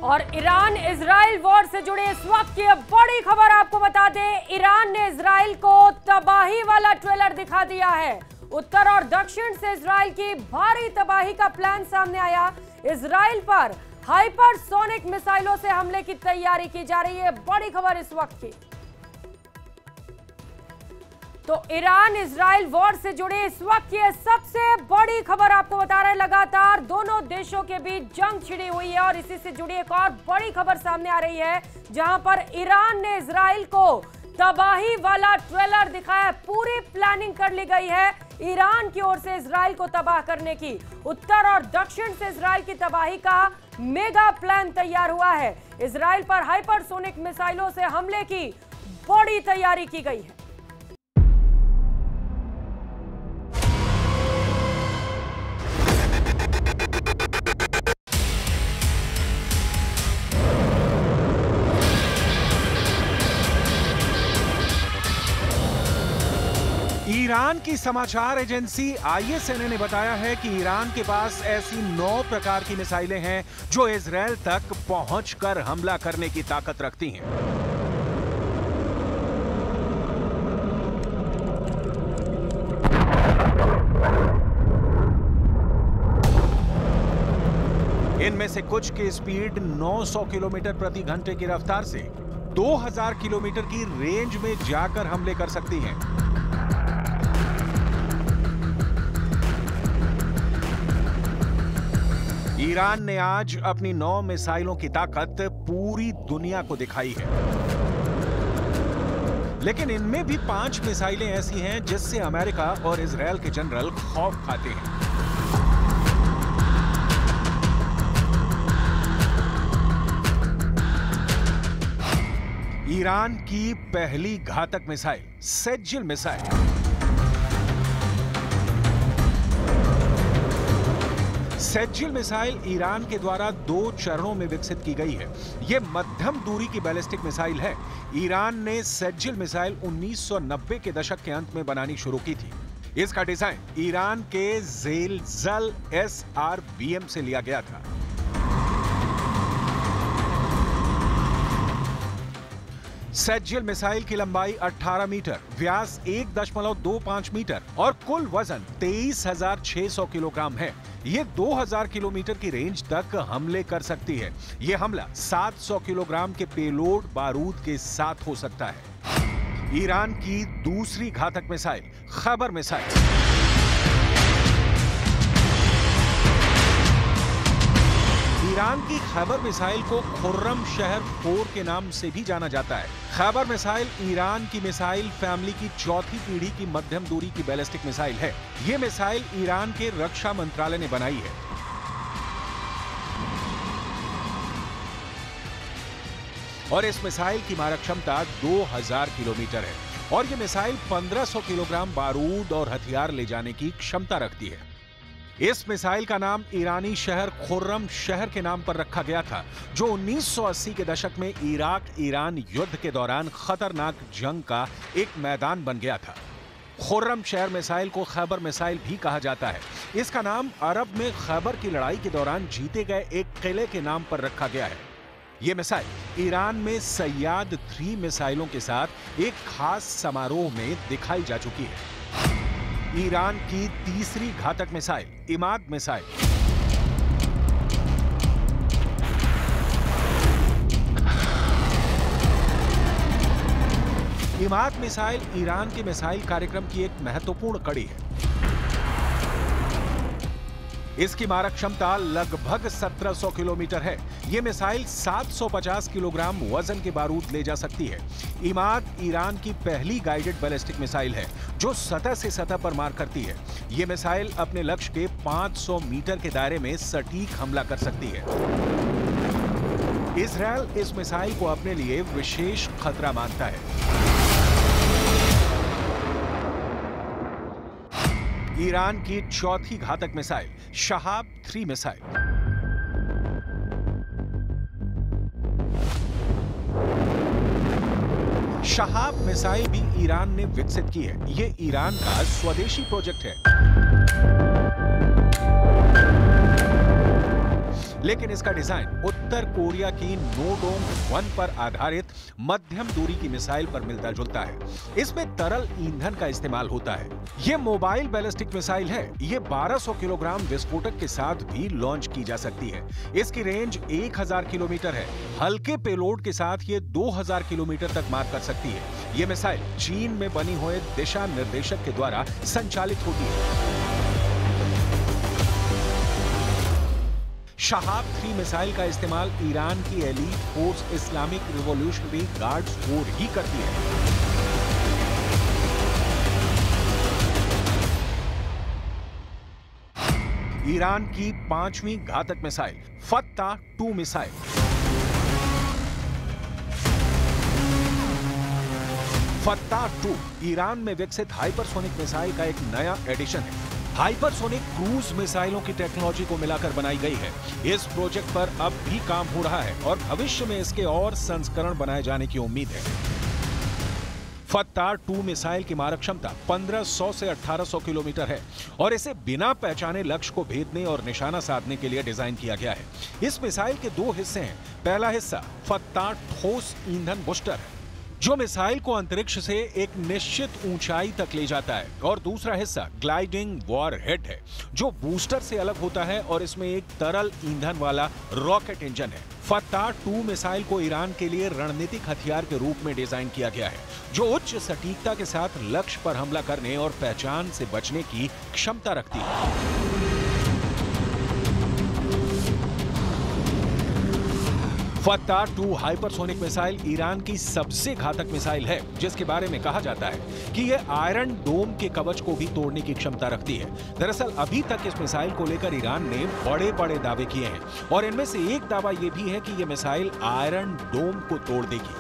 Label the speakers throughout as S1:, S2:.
S1: और Iran Israel war से जुड़े इस वक्त की बड़ी खबर आपको बता दें, ईरान ने इजराइल को तबाही वाला ट्रेलर दिखा दिया है। उत्तर और दक्षिण से इजराइल की भारी तबाही का प्लान सामने आया। इजराइल पर हाइपरसोनिक मिसाइलों से हमले की तैयारी की जा रही है। बड़ी खबर इस वक्त की। तो ईरान इजराइल वॉर से जुड़े इस वक्त की सबसे बड़ी खबर आपको बता रहे हैं। लगातार दोनों देशों के बीच जंग छिड़ी हुई है और इसी से जुड़ी एक और बड़ी खबर सामने आ रही है, जहां पर ईरान ने इजराइल को तबाही वाला ट्रेलर दिखाया। पूरी प्लानिंग कर ली गई है ईरान की ओर से इजराइल को तबाह करने की। उत्तर और दक्षिण से इजराइल की तबाही का मेगा प्लान तैयार हुआ है। इजराइल पर हाइपरसोनिक मिसाइलों से हमले की बड़ी तैयारी की गई है।
S2: ईरान की समाचार एजेंसी ISNA ने बताया है कि ईरान के पास ऐसी 9 प्रकार की मिसाइलें हैं जो इजराइल तक पहुंचकर हमला करने की ताकत रखती हैं। इनमें से कुछ की स्पीड 900 किलोमीटर प्रति घंटे की रफ्तार से 2000 किलोमीटर की रेंज में जाकर हमले कर सकती हैं। ईरान ने आज अपनी 9 मिसाइलों की ताकत पूरी दुनिया को दिखाई है, लेकिन इनमें भी 5 मिसाइलें ऐसी हैं जिससे अमेरिका और इजराइल के जनरल खौफ खाते हैं। ईरान की पहली घातक मिसाइल सेज्जिल मिसाइल। सेज्जिल मिसाइल ईरान के द्वारा 2 चरणों में विकसित की गई है। यह मध्यम दूरी की बैलिस्टिक मिसाइल है। ईरान ने सेज्जिल मिसाइल 1990 के दशक के अंत में बनानी शुरू की थी। इसका डिजाइन ईरान के ज़ेलज़ल SRBM से लिया गया था। सेज्जिल मिसाइल की लंबाई 18 मीटर, व्यास 1.25 मीटर और कुल वजन 23,600 किलोग्राम है। ये 2000 किलोमीटर की रेंज तक हमले कर सकती है। यह हमला 700 किलोग्राम के पेलोड बारूद के साथ हो सकता है। ईरान की दूसरी घातक मिसाइल खैबर मिसाइल। ईरान की खैबर मिसाइल को खुर्रम शहर 4 के नाम से भी जाना जाता है। खैबर मिसाइल ईरान की मिसाइल फैमिली की चौथी पीढ़ी की मध्यम दूरी की बैलिस्टिक मिसाइल है। यह मिसाइल ईरान के रक्षा मंत्रालय ने बनाई है। और इस मिसाइल की मारक क्षमता 2000 किलोमीटर है और यह मिसाइल 1500 किलोग्राम बारूद और हथियार ले जाने की क्षमता रखती है। इस मिसाइल का नाम ईरानी शहर खुर्रम शहर के नाम पर रखा गया था, जो 1980 के दशक में इराक ईरान युद्ध के दौरान खतरनाक जंग का एक मैदान बन गया था। खुर्रम शहर मिसाइल को खैबर मिसाइल भी कहा जाता है। इसका नाम अरब में खैबर की लड़ाई के दौरान जीते गए एक किले के नाम पर रखा गया है। यह मिसाइल ईरान में सैयाद 3 मिसाइलों के साथ एक खास समारोह में दिखाई जा चुकी है। ईरान की तीसरी घातक missile Imad missile. Imad missile Iran के मिसाइल कार्यक्रम की एक महत्वपूर्ण कड़ी है। इसकी मारक क्षमता लगभग 1700 किलोमीटर है। यह मिसाइल 750 किलोग्राम वजन के बारूद ले जा सकती है। इमाद ईरान की पहली गाइडेड बैलिस्टिक मिसाइल है जो सतह से सतह पर मार करती है। यह मिसाइल अपने लक्ष्य के 500 मीटर के दायरे में सटीक हमला कर सकती है। इजराइल इस मिसाइल को अपने लिए विशेष खतरा मानता है। ईरान की चौथी घातक missile Shahab 3 missile. Shahab missile भी ईरान ने विकसित की है। यह ईरान का स्वदेशी प्रोजेक्ट है। लेकिन इसका डिजाइन उत्तर कोरिया की नोडोंग-1 पर आधारित मध्यम दूरी की मिसाइल पर मिलता जुलता है। इसमें तरल ईंधन का इस्तेमाल होता है। यह मोबाइल बैलिस्टिक मिसाइल है। ये 1200 किलोग्राम विस्फोटक के साथ भी लॉन्च की जा सकती है। इसकी रेंज 1000 किलोमीटर है। हल्के पेलोड के साथ ये 2000 किलोमीटर तक मार कर सकती है। ये मिसाइल चीन में बनी हुए दिशा निर्देशक के द्वारा संचालित होती है। शहाब 3 मिसाइल का इस्तेमाल ईरान की elite force Islamic Revolutionary Guards Corps ही करती है। ईरान की 5वीं घातक मिसाइल फत्ता-2 मिसाइल। फत्ता-2 ईरान में विकसित हाइपरसोनिक मिसाइल का एक नया एडिशन है। हाइपरसोनिक क्रूज मिसाइलों की टेक्नोलॉजी को मिलाकर बनाई गई है। इस प्रोजेक्ट पर अब भी काम हो रहा है और भविष्य में इसके और संस्करण बनाए जाने की उम्मीद है। फत्ता-2 मिसाइल की मारक क्षमता 1500 से 1800 किलोमीटर है और इसे बिना पहचाने लक्ष्य को भेदने और निशाना साधने के लिए डिजाइन किया गया है। इस मिसाइल के 2 हिस्से हैं। पहला हिस्सा फत्ता ठोस ईंधन बूस्टर है, जो मिसाइल को अंतरिक्ष से एक निश्चित ऊंचाई तक ले जाता है, और दूसरा हिस्सा ग्लाइडिंग वॉरहेड है, जो बूस्टर से अलग होता है और इसमें एक तरल ईंधन वाला रॉकेट इंजन है। फत्ता-2 मिसाइल को ईरान के लिए रणनीतिक हथियार के रूप में डिजाइन किया गया है, जो उच्च सटीकता के साथ लक्ष्य पर हमला करने और पहचान से बचने की क्षमता रखती है। फत्ता-2 हाइपरसोनिक मिसाइल ईरान की सबसे घातक मिसाइल है, जिसके बारे में कहा जाता है कि यह आयरन डोम के कवच को भी तोड़ने की क्षमता रखती है। दरअसल अभी तक इस मिसाइल को लेकर ईरान ने बड़े-बड़े दावे किए हैं और इनमें से एक दावा यह भी है कि यह मिसाइल आयरन डोम को तोड़ देगी।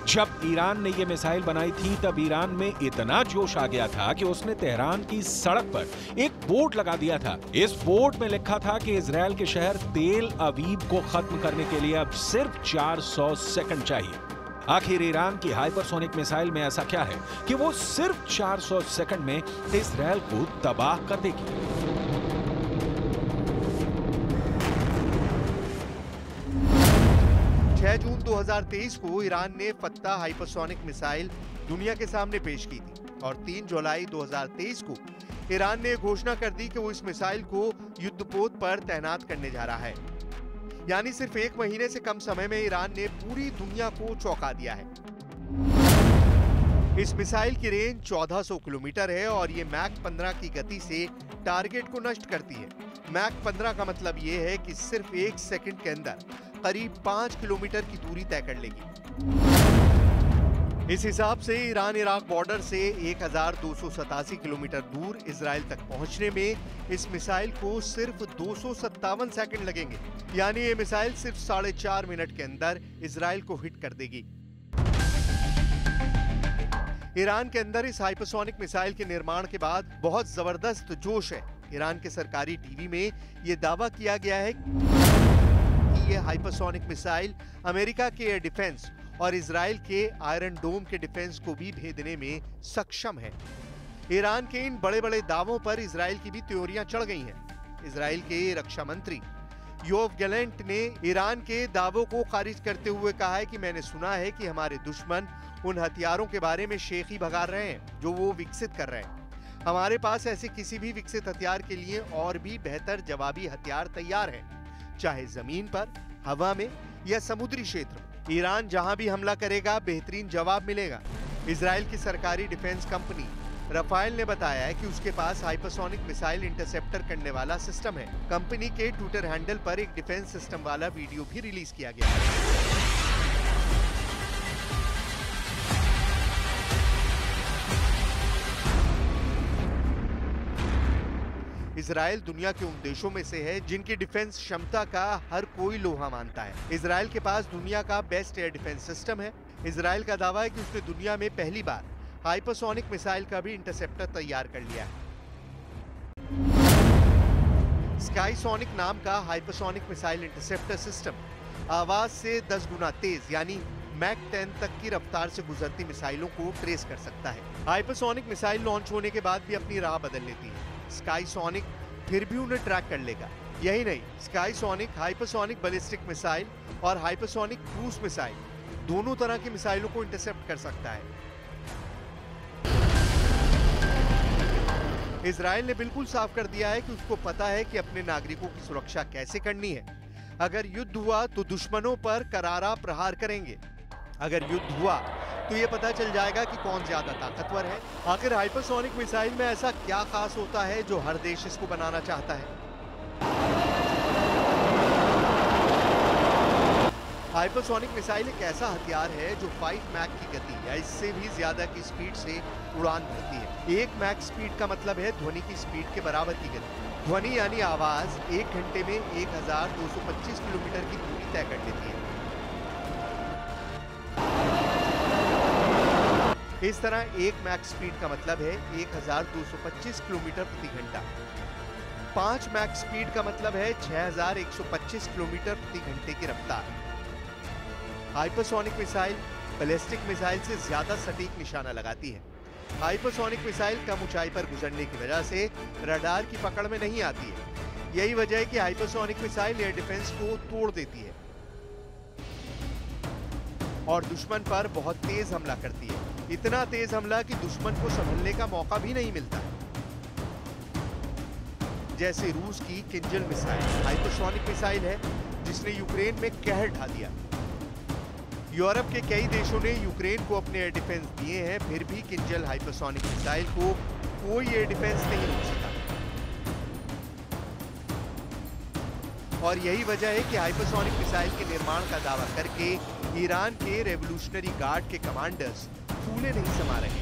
S2: जब ईरान ने यह मिसाइल बनाई थी तब ईरान में इतना जोश आ गया था कि उसने तेहरान की सड़क पर एक बोर्ड लगा दिया था। इस बोर्ड में लिखा था कि इजरायल के शहर तेल अवीव को खत्म करने के लिए अब सिर्फ 400 सेकंड चाहिए। आखिर ईरान की हाइपरसोनिक मिसाइल में ऐसा क्या है कि वो सिर्फ 400 सेकंड में इजरायल को तबाह कर देगी।
S3: 6 जून 2023 को ईरान ने फत्ता हाइपरसोनिक मिसाइल दुनिया के सामने पेश की थी और 3 जुलाई 2023 को ईरान ने घोषणा कर दी कि वो इस मिसाइल को युद्धपोत पर तैनात करने जा रहा है। यानी सिर्फ 1 महीने से कम समय में ईरान ने पूरी दुनिया को चौंका दिया है। इस मिसाइल की रेंज 1400 किलोमीटर है और ये मैक 15 की गति से टारगेट को नष्ट करती है। मैक 15 का मतलब ये है कि सिर्फ 1 सेकंड के अंदर करीब 5 किलोमीटर की दूरी तय कर लेगी। इस हिसाब से ईरान इराक बॉर्डर से 1287 किलोमीटर दूर इजराइल तक पहुंचने में इस मिसाइल को सिर्फ 257 सेकंड लगेंगे। यानी ये मिसाइल सिर्फ 4.5 मिनट के अंदर इजराइल को हिट कर देगी। ईरान के अंदर इस हाइपरसोनिक मिसाइल के निर्माण के बाद बहुत जबरदस्त जोश है। ईरान के सरकारी टीवी में यह दावा किया गया है कि यह हाइपरसोनिक मिसाइल अमेरिका के एयर डिफेंस और इजराइल के आयरन डोम के डिफेंस को भी भेदने में सक्षम है। ईरान के इन बड़े-बड़े दावों पर इजराइल की भी त्योरियां चढ़ गई हैं। इजराइल के रक्षा मंत्री योव गैलेंट ने ईरान के दावों को खारिज करते हुए कहा है कि मैंने सुना है कि हमारे दुश्मन उन हथियारों के बारे में शेखी भगा रहे हैं जो वो विकसित कर रहे हैं। हमारे पास ऐसे किसी भी विकसित हथियार के लिए और भी बेहतर जवाबी हथियार तैयार हैं, चाहे जमीन पर, हवा में या समुद्री क्षेत्र में। ईरान जहां भी हमला करेगा बेहतरीन जवाब मिलेगा। इजराइल की सरकारी डिफेंस कंपनी रफाइल ने बताया है कि उसके पास हाइपरसोनिक मिसाइल इंटरसेप्टर करने वाला सिस्टम है। कंपनी के ट्विटर हैंडल पर एक डिफेंस सिस्टम वाला वीडियो भी रिलीज किया गया है। इजराइल दुनिया के उन देशों में से है जिनकी डिफेंस क्षमता का हर कोई लोहा मानता है। इजराइल के पास दुनिया का बेस्ट एयर डिफेंस सिस्टम है। इजराइल का दावा है कि उसने दुनिया में पहली बार हाइपरसोनिक मिसाइल का भी इंटरसेप्टर तैयार कर लिया है। स्काईसोनिक नाम का हाइपरसोनिक मिसाइल इंटरसेप्टर सिस्टम आवाज से 10 गुना तेज यानी मैक 10 तक की रफ्तार से गुजरती मिसाइलों को ट्रेस कर सकता है। हाइपरसोनिक मिसाइल लॉन्च होने के बाद भी अपनी राह बदल लेती है। स्काईसोनिक फिर भी उन्हें ट्रैक कर लेगा। यही नहीं, स्काईसोनिक, हाइपरसोनिक बैलिस्टिक मिसाइल और हाइपरसोनिक क्रूज मिसाइल दोनों तरह की मिसाइलों को इंटरसेप्ट कर सकता है। इजराइल ने बिल्कुल साफ कर दिया है कि उसको पता है कि अपने नागरिकों की सुरक्षा कैसे करनी है। अगर युद्ध हुआ तो दुश्मनों पर करारा प्रहार करेंगे। अगर युद्ध हुआ तो ये पता चल जाएगा कि कौन ज्यादा ताकतवर है। आखिर हाइपरसोनिक मिसाइल में ऐसा क्या खास होता है जो हर देश इसको बनाना चाहता है? हाइपरसोनिक मिसाइल एक ऐसा हथियार है जो 5 मैक की गति या इससे भी ज्यादा की स्पीड से उड़ान भरती है। 1 मैक स्पीड का मतलब है ध्वनि की स्पीड के बराबर की गति। ध्वनि यानी आवाज 1 घंटे में 1225 किलोमीटर की दूरी तय कर लेती है। इस तरह 1 मैक स्पीड का मतलब है 1225 किलोमीटर प्रति घंटा। 5 मैक स्पीड का मतलब है 6125 किलोमीटर प्रति घंटे की रफ्तार। हाइपरसोनिक मिसाइल बैलिस्टिक मिसाइल से ज्यादा सटीक निशाना लगाती है। हाइपरसोनिक मिसाइल कम ऊंचाई पर गुजरने की वजह से रडार की पकड़ में नहीं आती है। यही वजह है कि हाइपरसोनिक मिसाइल एयर डिफेंस को तोड़ देती है और दुश्मन पर बहुत तेज हमला करती है। इतना तेज हमला कि दुश्मन को संभलने का मौका भी नहीं मिलता। जैसे रूस की किंजल मिसाइल हाइपरसोनिक मिसाइल है जिसने यूक्रेन में कहर ढा दिया। यूरोप के कई देशों ने यूक्रेन को अपने एयर डिफेंस दिए हैं, फिर भी किंजल हाइपरसोनिक मिसाइल को कोई एयर डिफेंस नहीं रोक सका। और यही वजह है कि हाइपरसोनिक मिसाइल के निर्माण का दावा करके ईरान के रेवोल्यूशनरी गार्ड के कमांडर्स फूले नहीं समा रहे।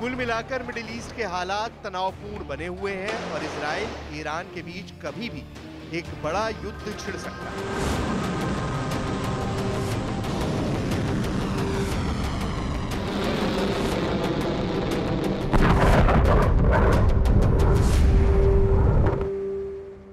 S3: कुल मिलाकर मिडिल ईस्ट के हालात तनावपूर्ण बने हुए हैं और इजराइल ईरान के बीच कभी भी एक बड़ा युद्ध छिड़ सकता है।